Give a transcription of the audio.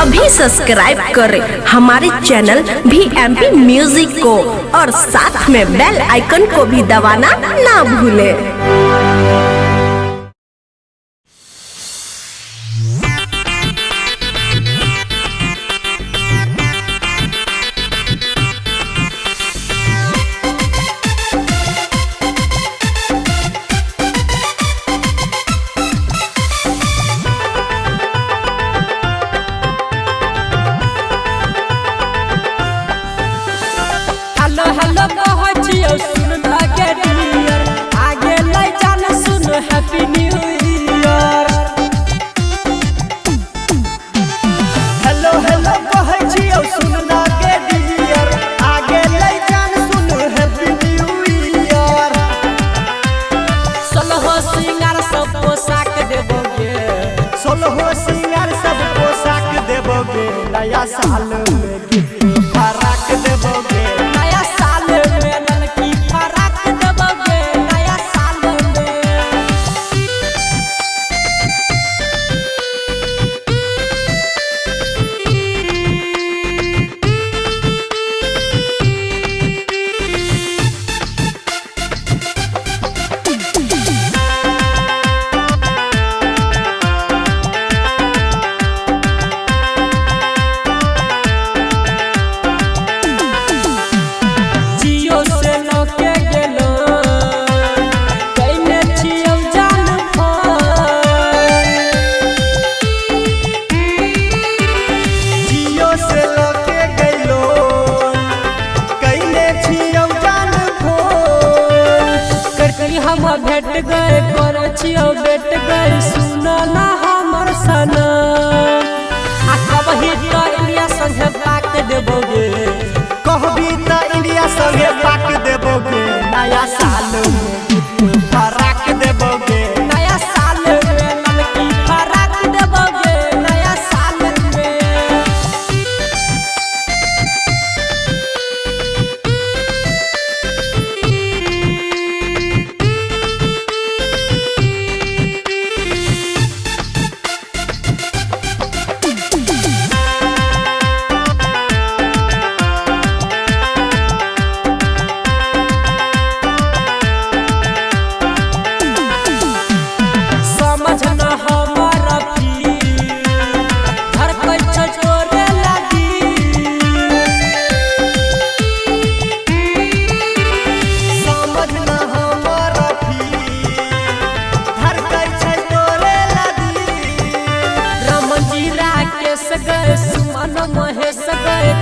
अभी सब्सक्राइब करें हमारे चैनल VMP म्यूजिक को और साथ में बेल आइकन को भी दबाना ना भूलें। हेलो कहचियो सुन लगे डियर आगे लै जान सुन हैप्पी न्यू ईयर। हेलो कहचियो सुन लगे डियर आगे लै जान सुन हैप्पी न्यू ईयर। सोलहो सिंगार सब पोशाक देबोगे, सोलहो सिंगार सब पोशाक देबोगे, नया साल में गिफ्ट फराक देबोगे, हम भेट गए कर छियो बेट गए सुना ना हमर सनम। आ कबही तो इंडिया संगे पाक देबोगे, कहबी तो इंडिया संगे पाक देबोगे, नया साल में फराक देबोगे, नया साल में लड़की फराक देबोगे, नया साल में। सुमन महेश गए